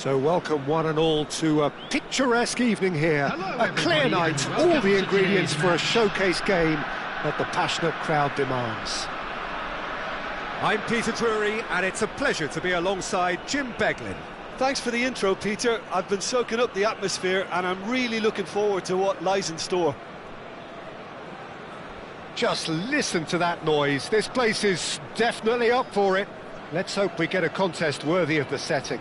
So welcome one and all to a picturesque evening here. A clear night, all the ingredients for a showcase game that the passionate crowd demands. I'm Peter Drury, and it's a pleasure to be alongside Jim Beglin. Thanks for the intro, Peter. I've been soaking up the atmosphere, and I'm really looking forward to what lies in store. Just listen to that noise. This place is definitely up for it. Let's hope we get a contest worthy of the setting.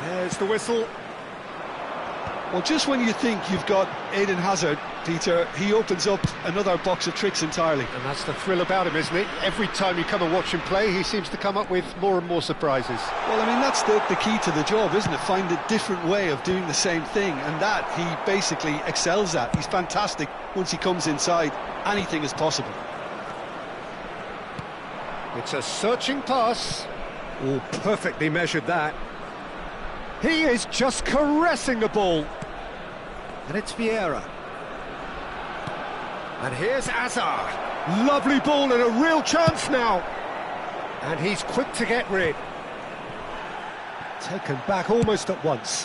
There's the whistle. Well, just when you think you've got Eden Hazard, Peter, he opens up another box of tricks entirely. And that's the thrill about him, isn't it? Every time you come and watch him play, he seems to come up with more and more surprises. Well, I mean, that's the key to the job, isn't it? Find a different way of doing the same thing, and that he basically excels at. He's fantastic once he comes inside. Anything is possible. It's a searching pass. Oh, perfectly measured that. He is just caressing the ball. And it's Vieira. And here's Azar. Lovely ball and a real chance now. And he's quick to get rid. Taken back almost at once.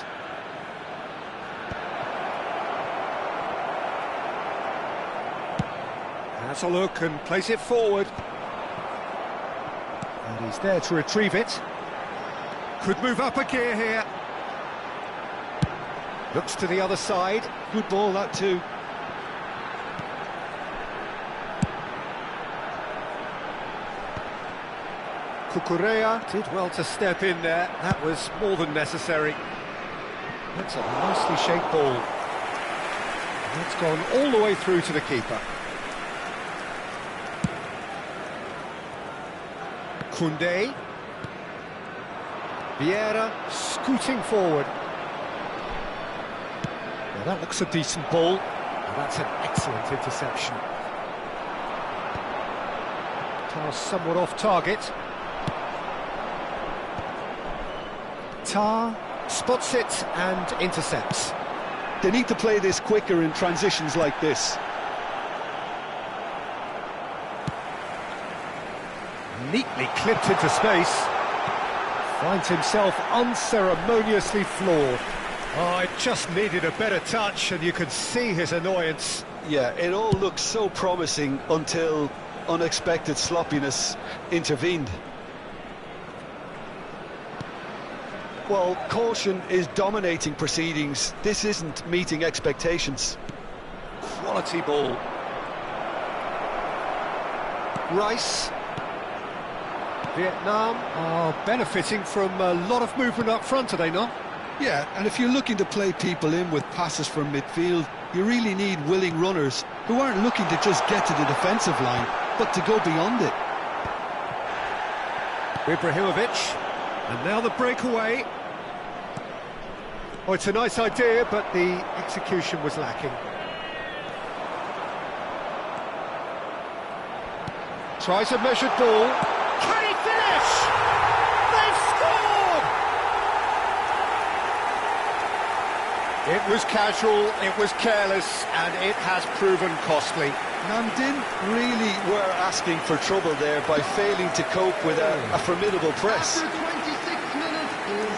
Has a look and plays it forward. And he's there to retrieve it. Could move up a gear here. Looks to the other side. Good ball, that too. Cucurella. Did well to step in there. That was more than necessary. That's a nicely shaped ball. That's gone all the way through to the keeper. Koundé. Vieira scooting forward. Now that looks a decent ball. And that's an excellent interception. Pass somewhat off target. Tar spots it and intercepts. They need to play this quicker in transitions like this. Neatly clipped into space. Finds himself unceremoniously floored. Oh, it just needed a better touch, and you could see his annoyance. Yeah, it all looked so promising until unexpected sloppiness intervened. Well, caution is dominating proceedings. This isn't meeting expectations. Quality ball. Rice. Vietnam are benefiting from a lot of movement up front, are they not? Yeah, and if you're looking to play people in with passes from midfield, you really need willing runners who aren't looking to just get to the defensive line, but to go beyond it. Ibrahimovic, and now the breakaway. Oh, it's a nice idea, but the execution was lacking. Tries a measured ball. Can he finish? They've scored! It was casual, it was careless, and it has proven costly. Namdin really were asking for trouble there by failing to cope with a formidable press. After 26 minutes is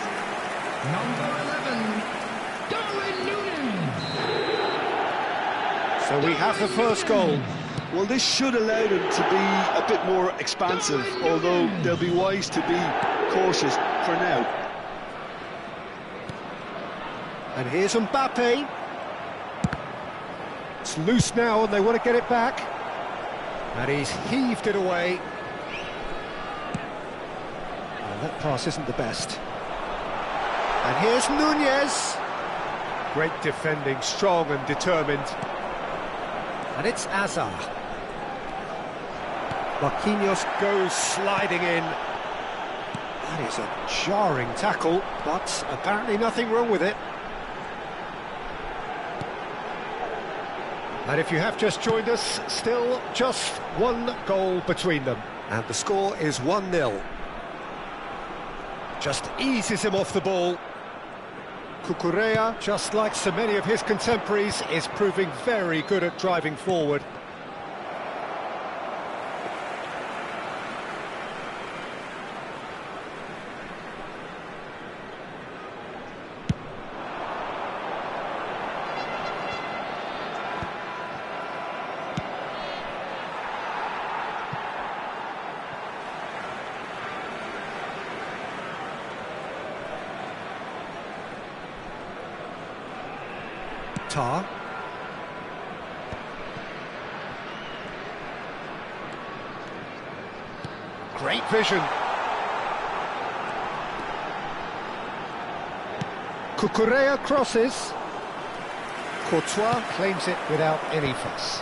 number 11, Darwin Núñez. So we have the first goal. Well, this should allow them to be a bit more expansive, although they'll be wise to be cautious for now. And here's Mbappe. It's loose now and they want to get it back. And he's heaved it away. Well, that pass isn't the best. And here's Núñez. Great defending, strong and determined. And it's Azar. Marquinhos goes sliding in. That is a jarring tackle, but apparently nothing wrong with it. And if you have just joined us, still just one goal between them. And the score is 1-0. Just eases him off the ball. Cucurella, just like so many of his contemporaries, is proving very good at driving forward. Tar. Great vision. Cucurella crosses. Courtois claims it without any fuss.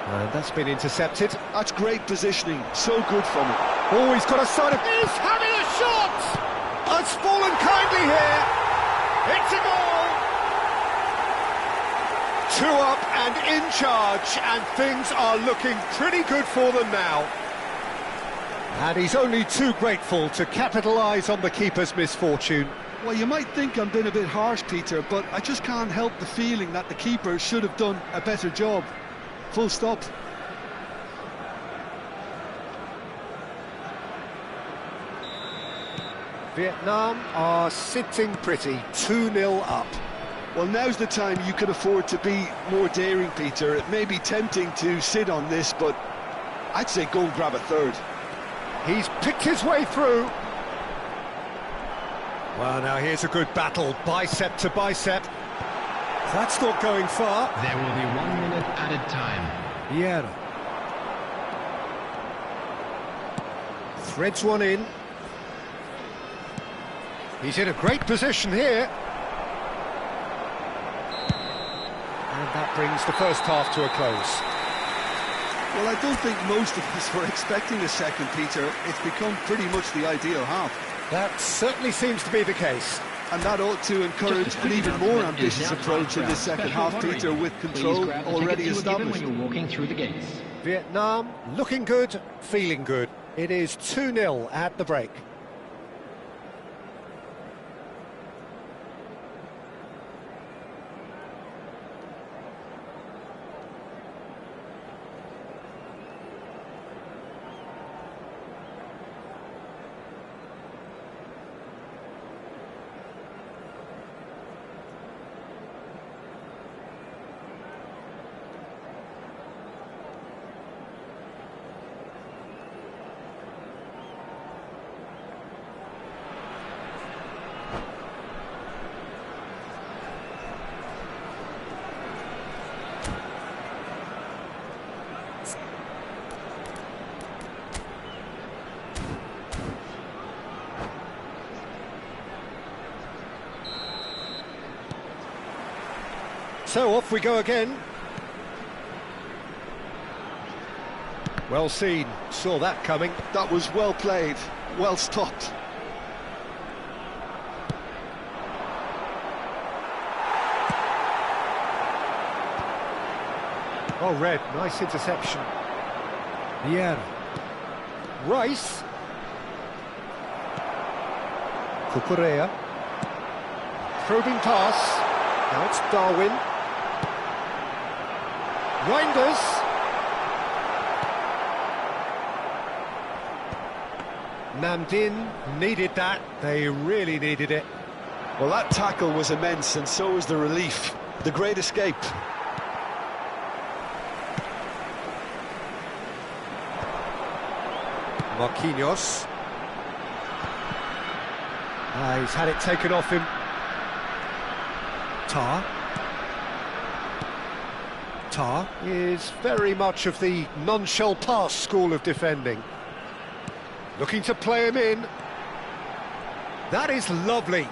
And that's been intercepted. That's great positioning, so good from him. Oh, he's got a side of... He's having a shot! Has fallen kindly here. It's a goal! 2 up and in charge, and things are looking pretty good for them now. And he's only too grateful to capitalise on the keeper's misfortune. Well, you might think I'm being a bit harsh, Peter, but I just can't help the feeling that the keeper should have done a better job. Full stop. Vietnam are sitting pretty, 2-0 up. Well, now's the time you can afford to be more daring, Peter. It may be tempting to sit on this, but I'd say go and grab a third. He's picked his way through. Well, now here's a good battle, bicep to bicep. That's not going far. There will be 1 minute added time. Vieira. Threads one in. He's in a great position here. And that brings the first half to a close. Well, I don't think most of us were expecting a second, Peter. It's become pretty much the ideal half. That certainly seems to be the case. And that ought to encourage an even more ambitious approach in the second half, Peter, with control already established. When you're walking through the gates. Vietnam looking good, feeling good. It is 2-0 at the break. So off we go again. Well seen, saw that coming. That was well played, well stopped. Oh, Red, nice interception. Vieira. Rice. Cucurella. Probing pass. Now it's Darwin. Reinders. Namdin needed that. They really needed it. Well, that tackle was immense, and so was the relief. The great escape. Marquinhos. He's had it taken off him. Tar is very much of the non-shell pass school of defending. Looking to play him in. That is lovely.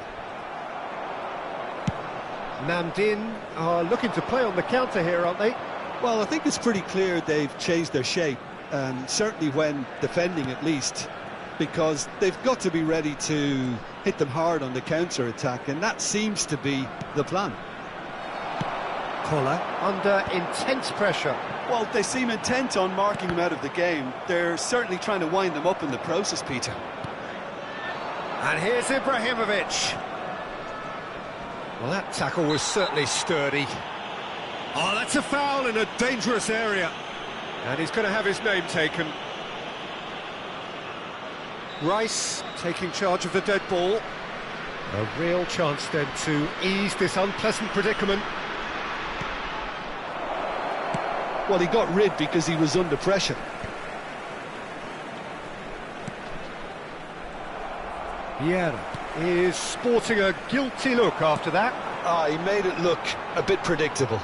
Namdin are looking to play on the counter here, aren't they? Well, I think it's pretty clear they've changed their shape, certainly when defending at least, because they've got to be ready to hit them hard on the counter-attack, and that seems to be the plan. Koller under intense pressure. Well, they seem intent on marking them out of the game. They're certainly trying to wind them up in the process, Peter. And here's Ibrahimovic. Well, that tackle was certainly sturdy. Oh, that's a foul in a dangerous area. And he's going to have his name taken. Rice taking charge of the dead ball. A real chance then to ease this unpleasant predicament. Well, he got rid because he was under pressure. Vieira is sporting a guilty look after that. He made it look a bit predictable.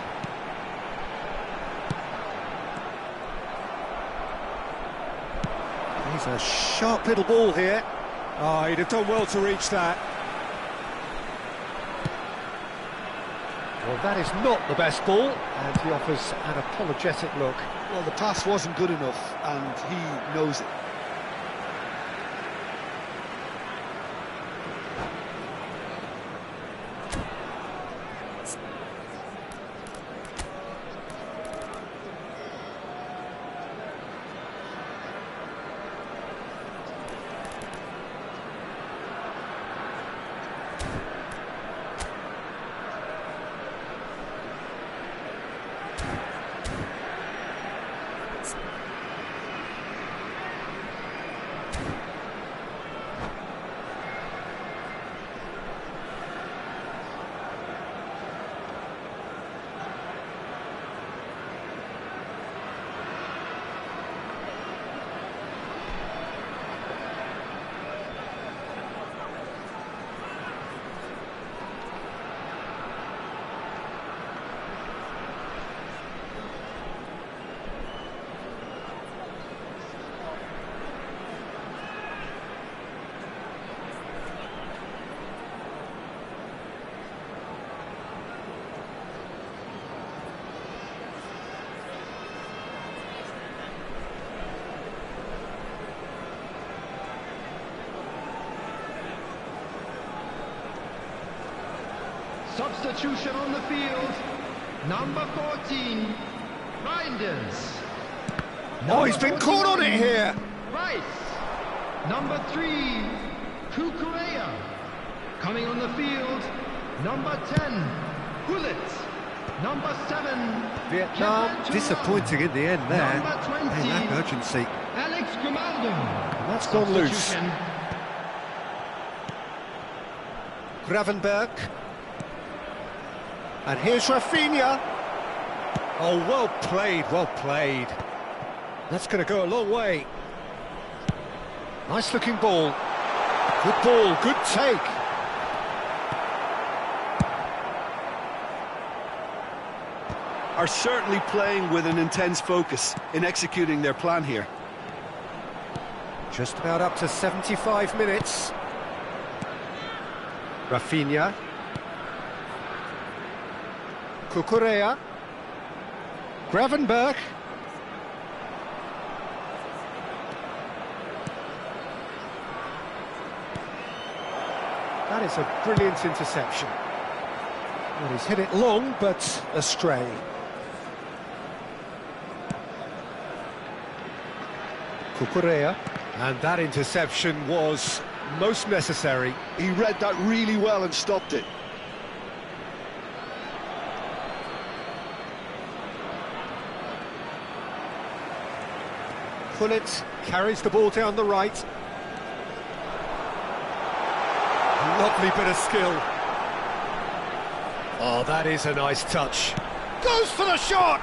He's a sharp little ball here. Oh, he'd have done well to reach that. Well, that is not the best ball, and he offers an apologetic look. Well, the pass wasn't good enough, and he knows it. Substitution on the field. Number 14, Reinders. Oh, he's been caught on it here. Rice. Number 3, Kukurea. Coming on the field, number 10, Gullit. Number 7, Vietnam disappointing in the end there. Number 20, They lack urgency. Alex Grimaldo. And that's gone loose. Substitution. Gravenberg. And here's Rafinha. Oh, well played, well played. That's going to go a long way. Nice looking ball. Good ball, good take. Are certainly playing with an intense focus in executing their plan here. Just about up to 75 minutes. Rafinha. Kukurea. Gravenberg. That is a brilliant interception. Well, he's hit it long, but astray. Kukurea. And that interception was most necessary. He read that really well and stopped it. Gullit carries the ball down the right. Lovely bit of skill. Oh, that is a nice touch. Goes for the shot!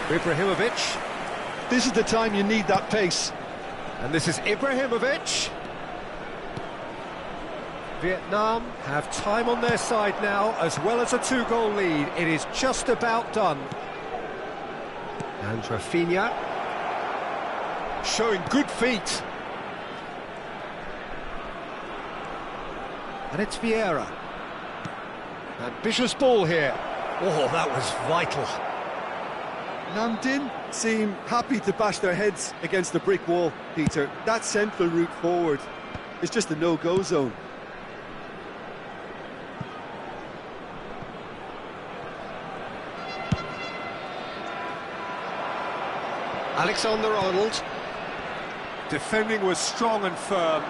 Ibrahimovic. This is the time you need that pace. And this is Ibrahimovic. Vietnam have time on their side now, as well as a two-goal lead. It is just about done. And Rafinha. Showing good feet. And it's Vieira. Ambitious ball here. Oh, that was vital. Nam Dinh seem happy to bash their heads against the brick wall, Peter. That central route forward is just a no-go zone. Alexander-Arnold. Defending was strong and firm.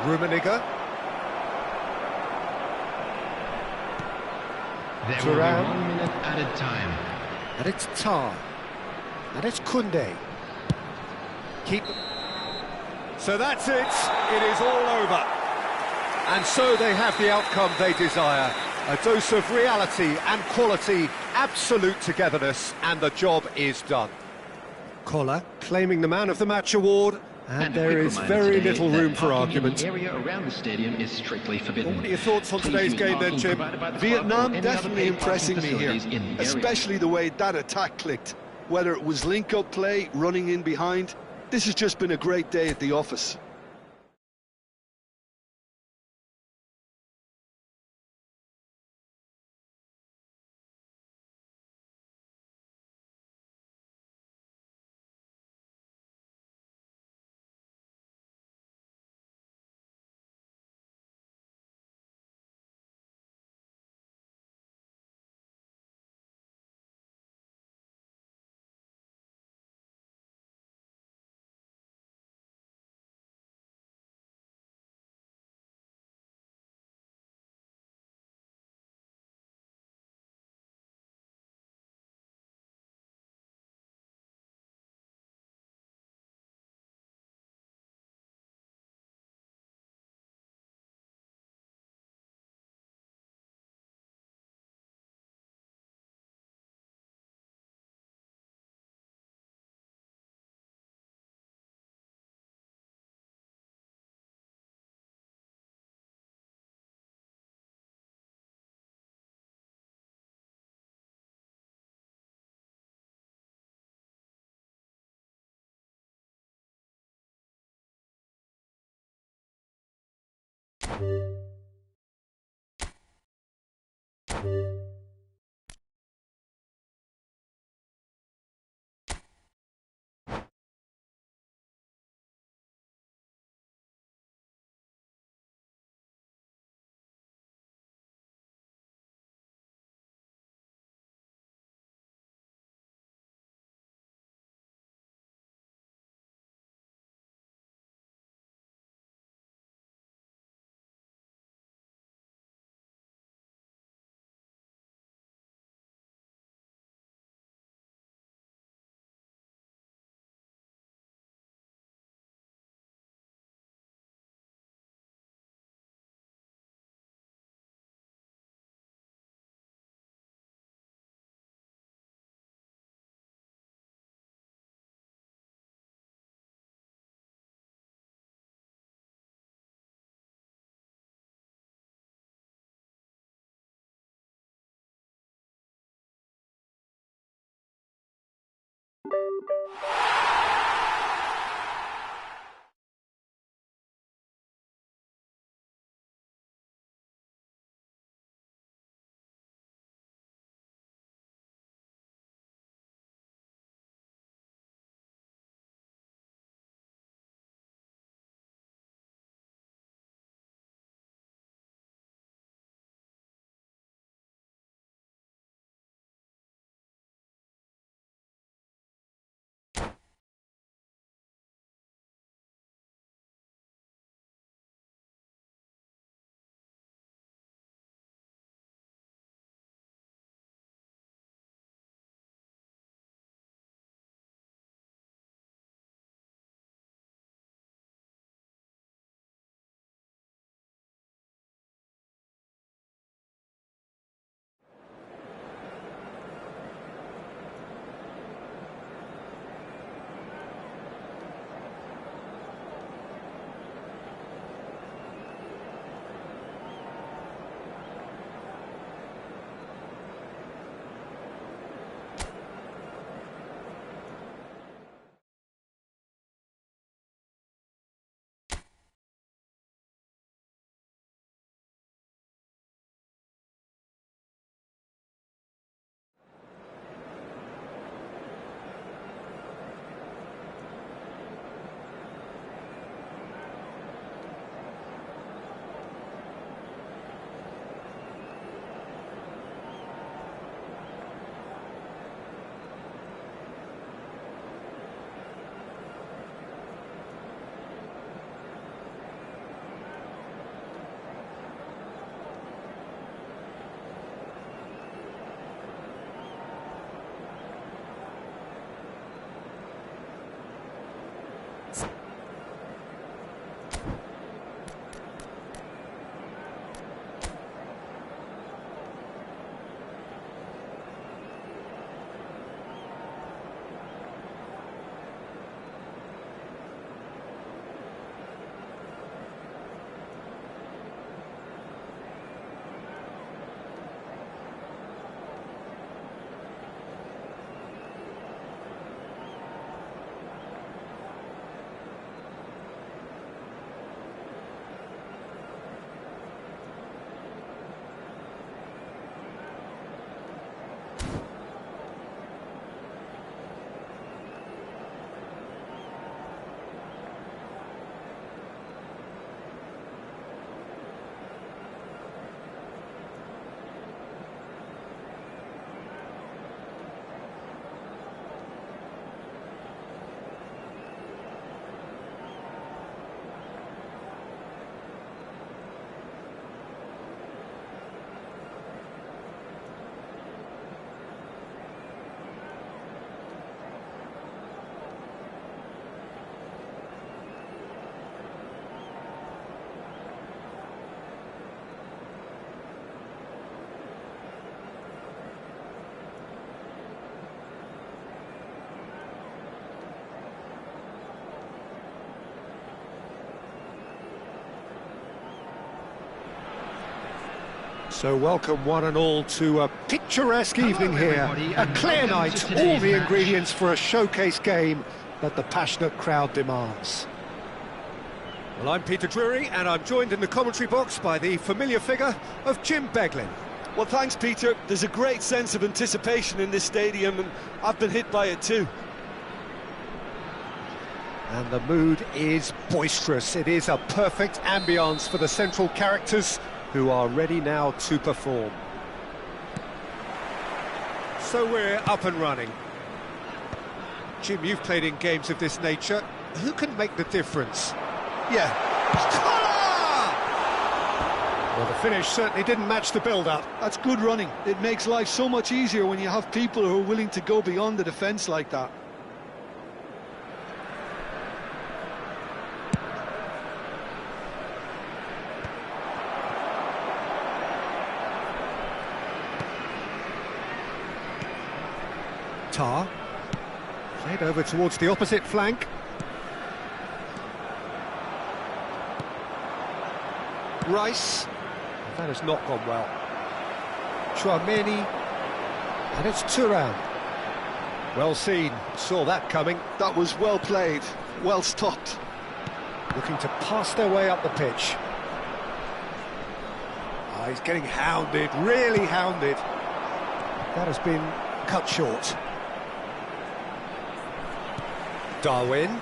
Rummenigge. There will be Thuram. 1 minute added time. And it's Tar. And it's Koundé. Keep. So that's it. It is all over. And so they have the outcome they desire. A dose of reality and quality, absolute togetherness, and the job is done. Collar claiming the Man of the Match award, and a there quick is reminder very today little that room for parking in argument. The area around the stadium is strictly forbidden. What are your thoughts on Please today's use game then, parking Jim? provided by the club Vietnam or any other definitely paid impressing me parking here, facilities in the area. especially the way that attack clicked. Whether it was link-up play, running in behind, this has just been a great day at the office. So welcome one and all to a picturesque evening here, a clear night, all the ingredients for a showcase game that the passionate crowd demands. Well, I'm Peter Drury, and I'm joined in the commentary box by the familiar figure of Jim Beglin. Well, thanks, Peter. There's a great sense of anticipation in this stadium, and I've been hit by it too. And the mood is boisterous. It is a perfect ambience for the central characters who are ready now to perform. So we're up and running. Jim, you've played in games of this nature. Who can make the difference? Yeah. Well, the finish certainly didn't match the build-up. That's good running. It makes life so much easier when you have people who are willing to go beyond the defence like that. Tar. Played over towards the opposite flank. Rice. That has not gone well. Chouameni. And it's Thuram. Well seen. Saw that coming. That was well played, well stopped. Looking to pass their way up the pitch. Oh, he's getting hounded, really hounded. That has been cut short. Darwin.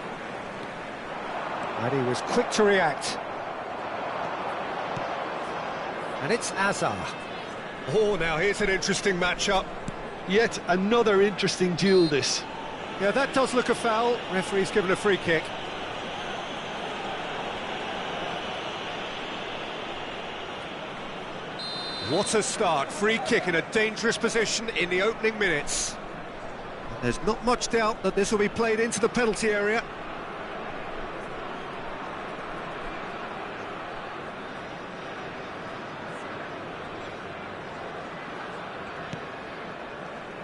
And he was quick to react. And it's Azar. Oh, now here's an interesting matchup. Yet another interesting duel, this. Yeah, that does look a foul. Referee's given a free kick. What a start. Free kick in a dangerous position in the opening minutes. There's not much doubt that this will be played into the penalty area.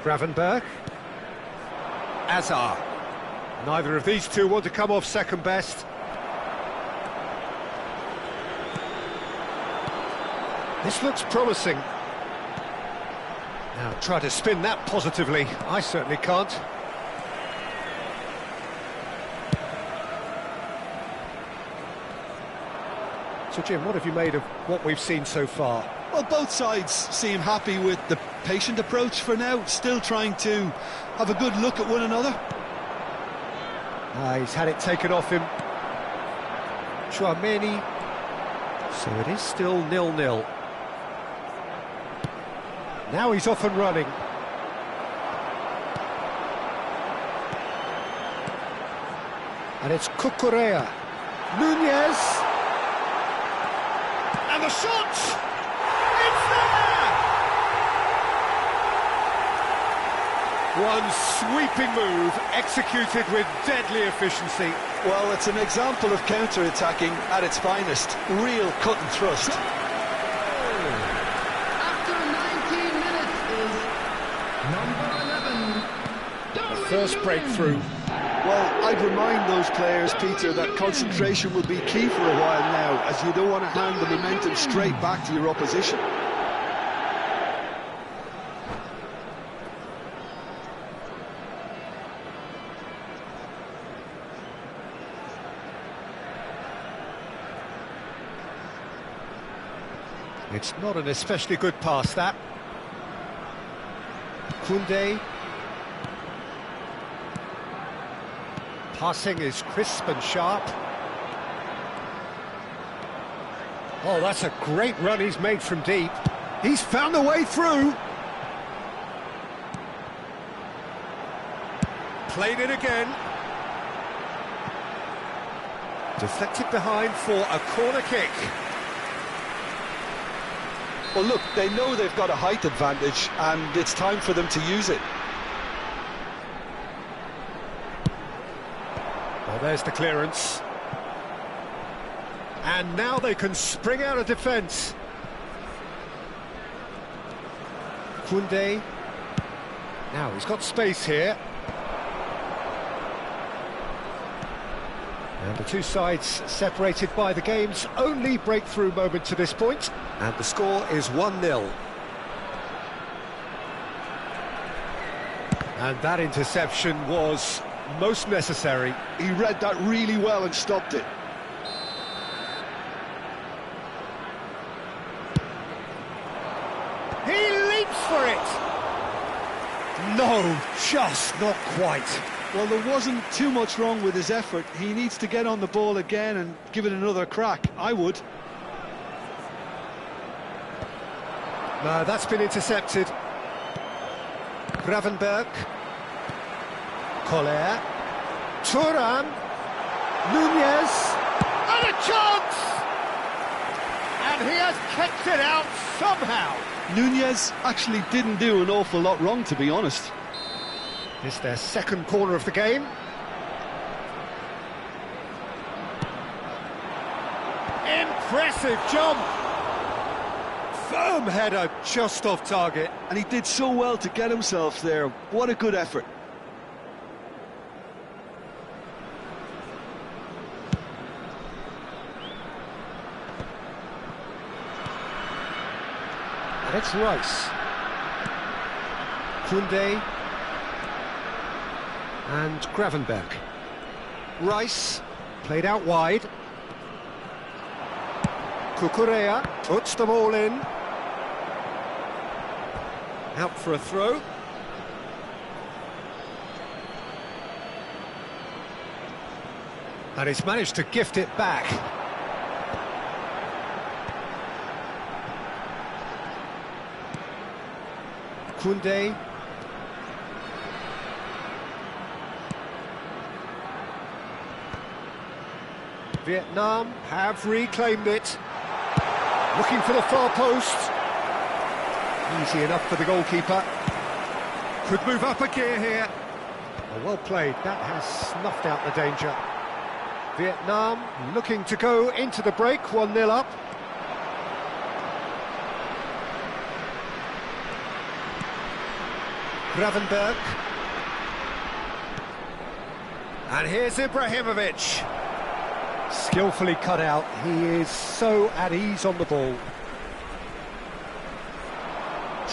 Gravenberg. Azar. Neither of these two want to come off second best. This looks promising. Now try to spin that positively. I certainly can't. So Jim, what have you made of what we've seen so far? Well, both sides seem happy with the patient approach for now, still trying to have a good look at one another. He's had it taken off him. Chouameni. So it is still 0-0. Now he's off and running. And it's Cucurella. Nunez. And the shot! It's there! One sweeping move, executed with deadly efficiency. Well, it's an example of counter-attacking at its finest. Real cut and thrust. After 19 minutes is number 11. The first breakthrough. Well, I'd remind those players, Peter, that concentration will be key for a while now, as you don't want to hand the momentum straight back to your opposition. It's not an especially good pass, that. Koundé. Passing is crisp and sharp. Oh, that's a great run he's made from deep. He's found a way through. Played it again. Deflected behind for a corner kick. Well, look, they know they've got a height advantage, and it's time for them to use it. Well, there's the clearance. And now they can spring out of defence. Koundé. Now he's got space here. And the two sides separated by the game's only breakthrough moment to this point. And the score is 1-0. And that interception was most necessary. He read that really well and stopped it. He leaps for it! No, just not quite. Well, there wasn't too much wrong with his effort. He needs to get on the ball again and give it another crack. I would. No, that's been intercepted. Gravenberg. Koller. Thuram. Nunez. And a chance! And he has kept it out somehow. Nunez actually didn't do an awful lot wrong, to be honest. It's their second corner of the game. Impressive jump! Firm header just off target. And he did so well to get himself there. What a good effort. And it's Rice. Koundé. And Gravenberg. Rice, played out wide. Cucurella puts them all in. Out for a throw. And he's managed to gift it back. Koundé. Vietnam have reclaimed it. Looking for the far post. Easy enough for the goalkeeper. Could move up a gear here. Well played, that has snuffed out the danger. Vietnam looking to go into the break, 1-0 up. Gravenberg. And here's Ibrahimovic. Skillfully cut out, he is so at ease on the ball.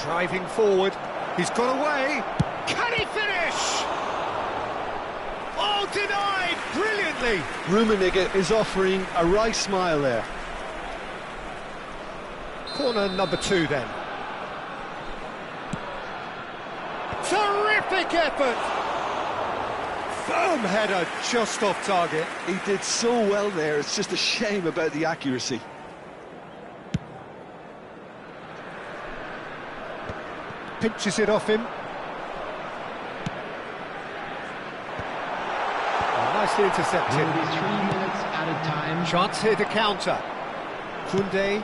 Driving forward, he's got away. Can he finish? Oh, denied brilliantly. Rummenigge is offering a right smile there. Corner number 2 then. Terrific effort. Firm header just off target. He did so well there, it's just a shame about the accuracy. Pinches it off him. Nicely intercepted. Will be 3 minutes at a time. Chance here to counter. Koundé.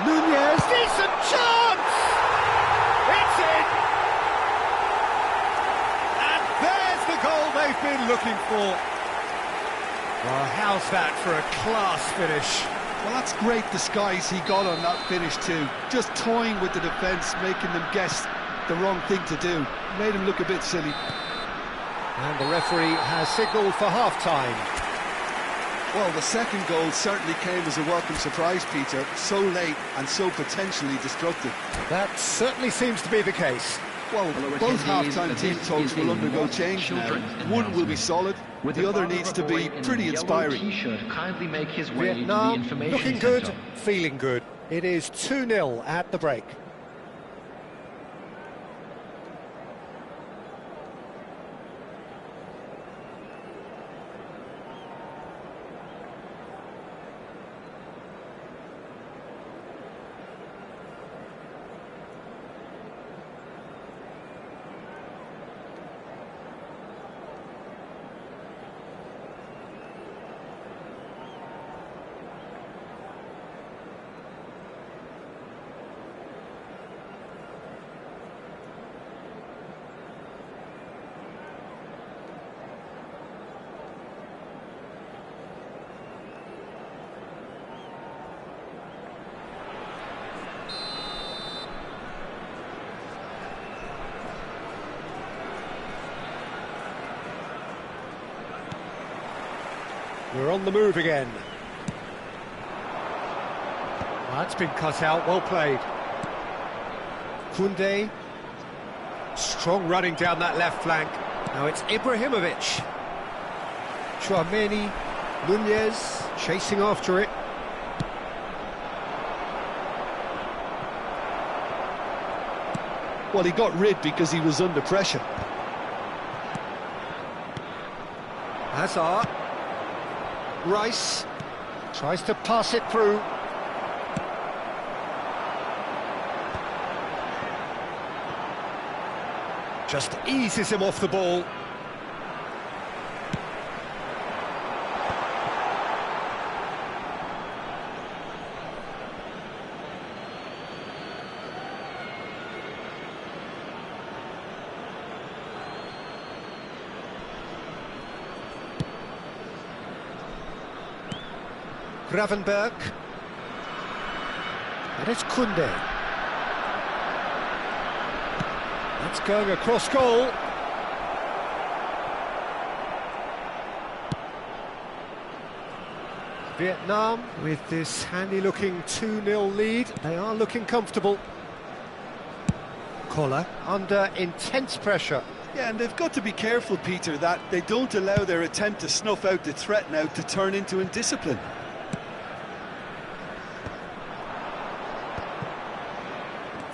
Nunez, decent chance! It's in! And there's the goal they've been looking for. Well, how's that for a class finish? Well, that's great disguise he got on that finish too. Just toying with the defence, making them guess the wrong thing to do. Made him look a bit silly. And the referee has signalled for half-time. Well, the second goal certainly came as a welcome surprise, Peter. So late and so potentially destructive. That certainly seems to be the case. Well, both half-time team talks will undergo change now. One will be solid, the other needs to be pretty inspiring. Vietnam looking good, feeling good. It is 2-0 at the break. We're on the move again. That's been cut out, well played. Koundé. Strong running down that left flank. Now it's Ibrahimovic. Chouameni, Nunez chasing after it. Well, he got rid because he was under pressure. Hazard. Rice tries to pass it through. Just eases him off the ball. Gravenberg. And it's Koundé. That's going across goal. Vietnam with this handy-looking 2-0 lead. They are looking comfortable. Collar under intense pressure. Yeah, and they've got to be careful, Peter, that they don't allow their attempt to snuff out the threat now to turn into indiscipline.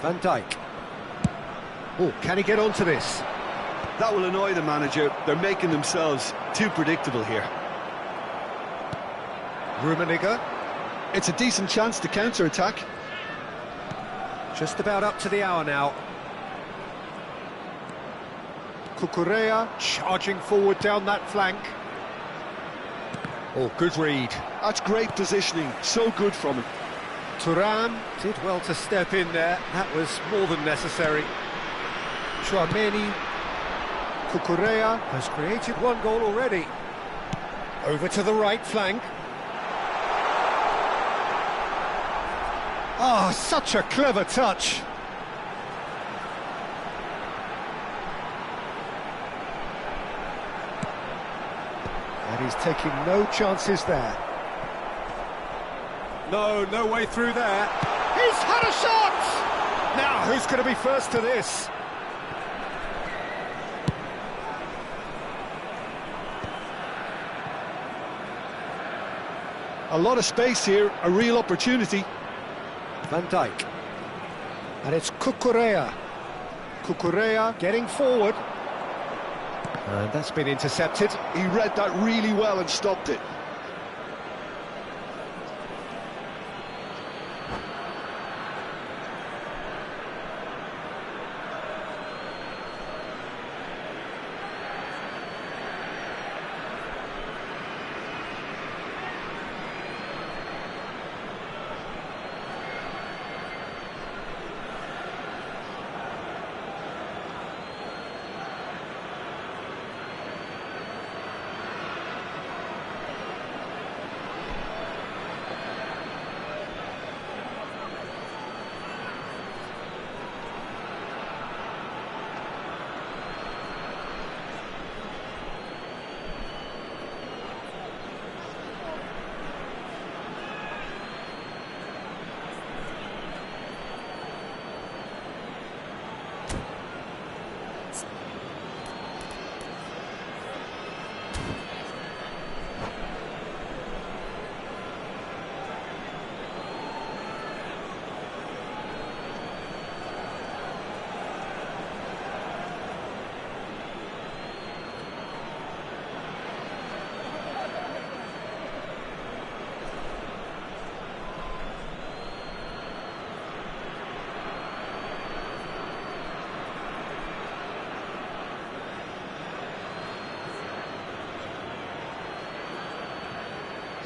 Van Dijk. Oh, can he get onto this? That will annoy the manager. They're making themselves too predictable here. Rummenigge. It's a decent chance to counter-attack. Just about up to the hour now. Cucurella charging forward down that flank. Oh, good read. That's great positioning. So good from him. Thuram did well to step in there. That was more than necessary. Chouameni. Cucurella has created one goal already. Over to the right flank. Ah, such a clever touch. And he's taking no chances there. No way through there. He's had a shot! Now, who's going to be first to this? A lot of space here, a real opportunity. Van Dijk. And it's Cucurella. Cucurella getting forward. And that's been intercepted. He read that really well and stopped it.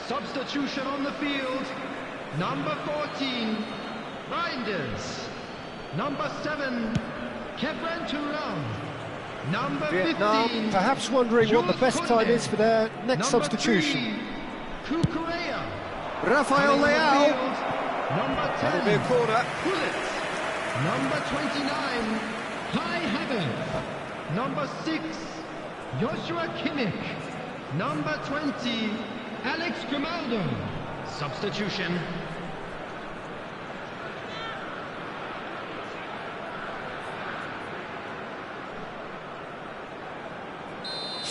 Substitution on the field. Number 14, Reinders. Number 7, Kevin Thuram. Number Vietnam 15, perhaps wondering what the best time is for their next substitution. Cucurella. Rafael Leao. Number 10, That'll be a corner. Bullet. Number 29, Kai Havertz. Number 6, Joshua Kimmich. Number 20, Alex Grimaldo. Substitution.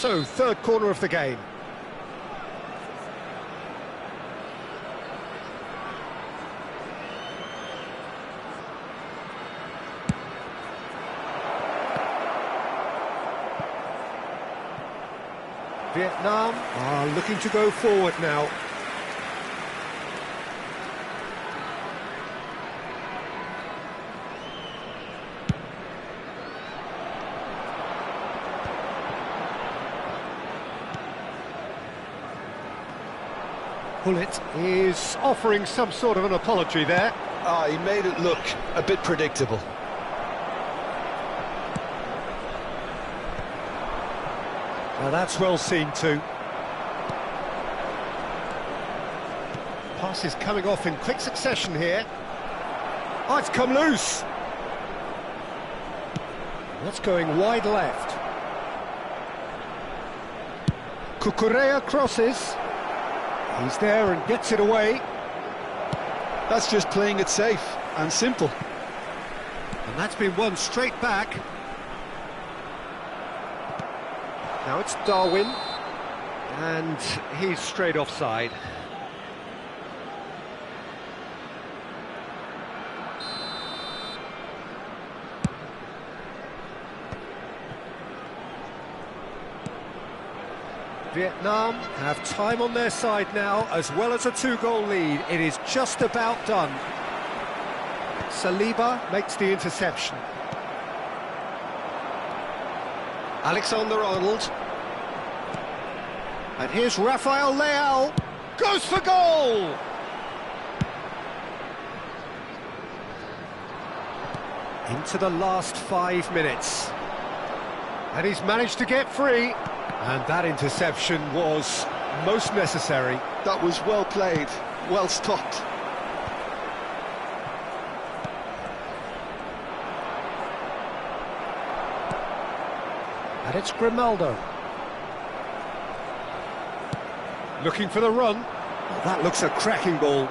So, third corner of the game. Vietnam are looking to go forward now. Pullet is offering some sort of an apology there. He made it look a bit predictable. Now that's well seen too. Pass is coming off in quick succession here. Oh, it's come loose. That's going wide left. Cucurella crosses. He's there and gets it away. That's just playing it safe and simple. And that's been won straight back. Now it's Darwin. And he's straight offside. Vietnam have time on their side now, as well as a two-goal lead. It is just about done. Saliba makes the interception. Alexander-Arnold. And here's Rafael Leao. Goes for goal! Into the last 5 minutes. And he's managed to get free. And that interception was most necessary. That was well played, well stopped. And it's Grimaldo. Looking for the run. Well, that looks a cracking ball.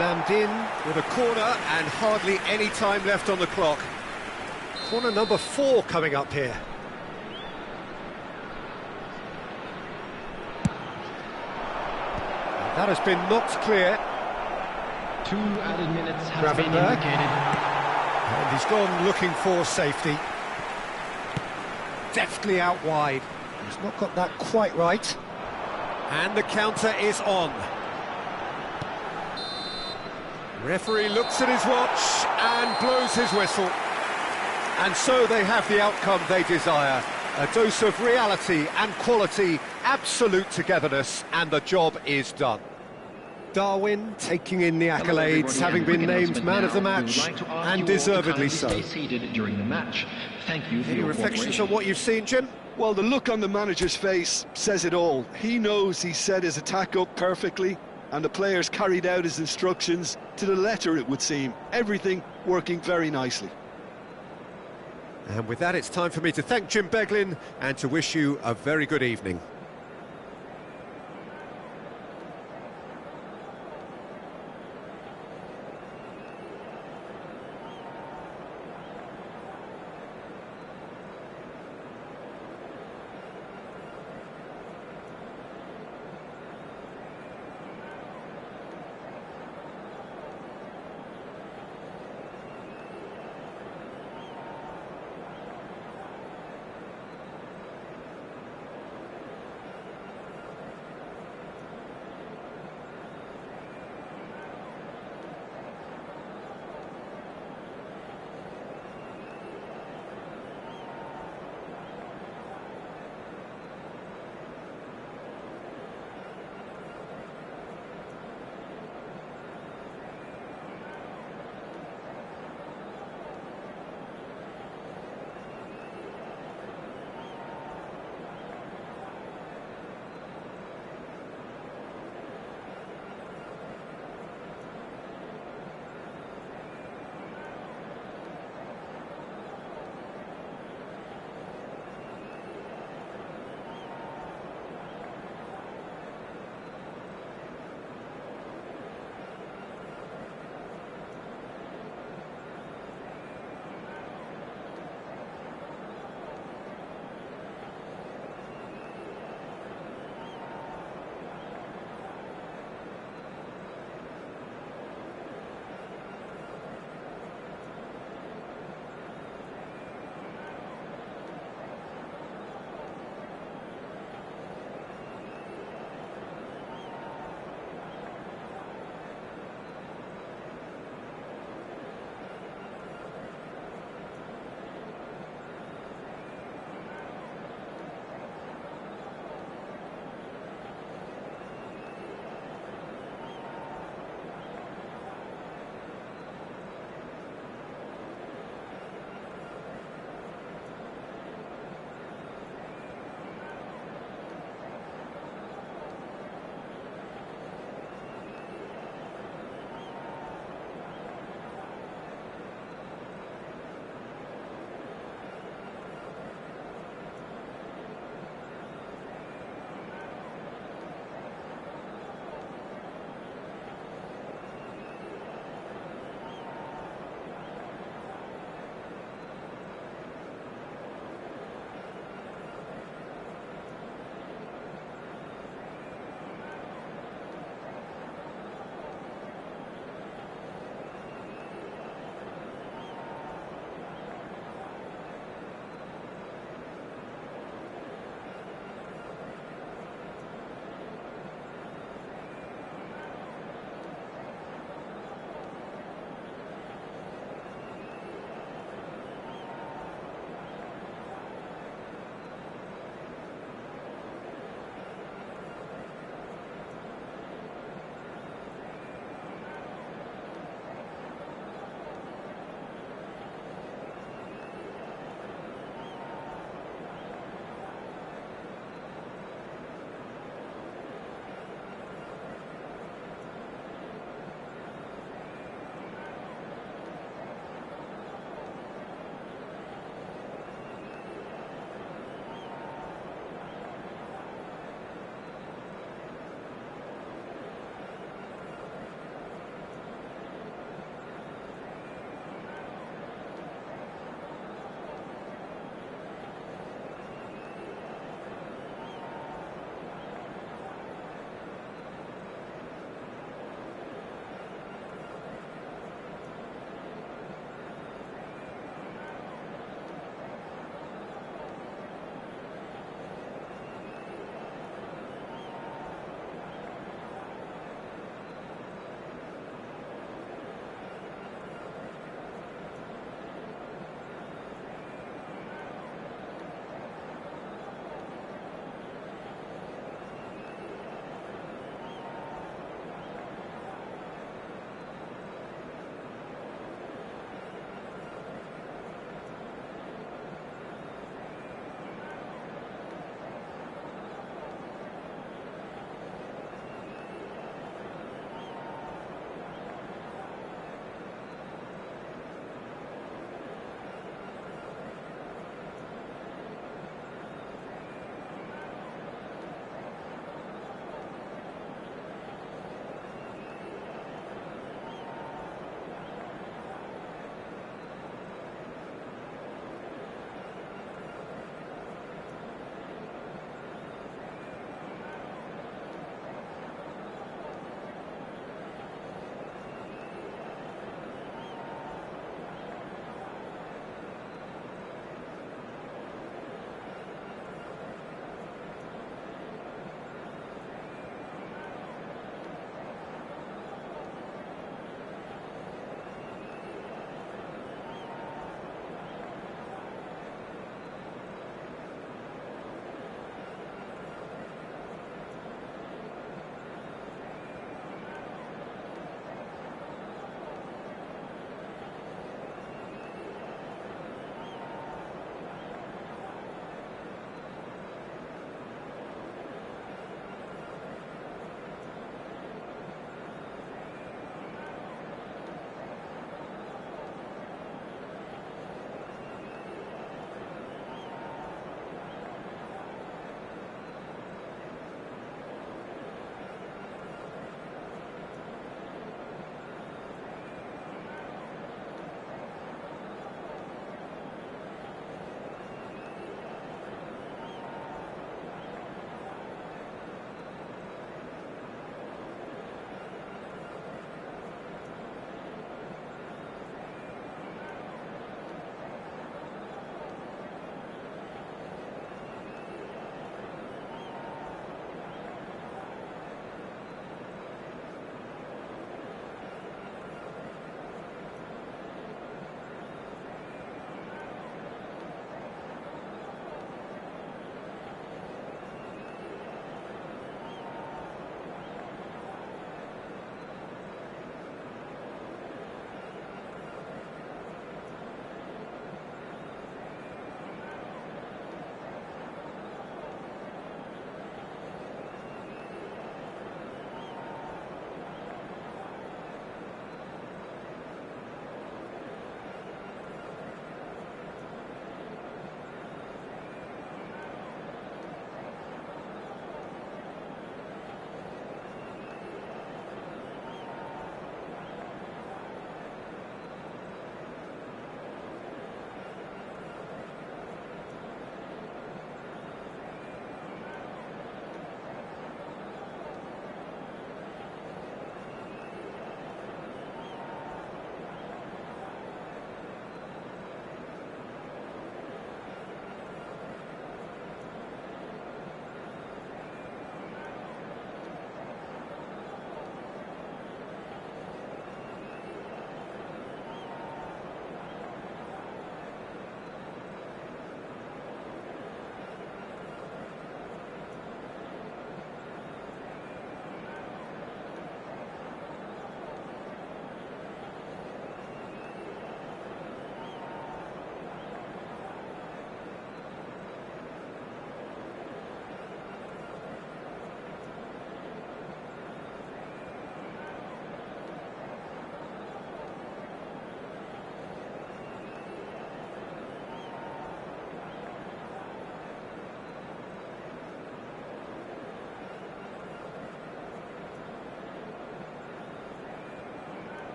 Namdin with a corner and hardly any time left on the clock. Corner number 4 coming up here. That has been knocked clear. 2 added minutes have been indicated. And he's gone looking for safety. Deftly out wide. He's not got that quite right. And the counter is on. Referee looks at his watch and blows his whistle. And so they have the outcome they desire. A dose of reality and quality, absolute togetherness, and the job is done. Darwin taking in the accolades, having been named man of the match, and deservedly so. During the match. Thank you for Any your reflections on what you've seen, Jim? Well, the look on the manager's face says it all. He knows he set his attack up perfectly, and the players carried out his instructions to the letter, it would seem. Everything working very nicely. And with that, it's time for me to thank Jim Beglin and to wish you a very good evening.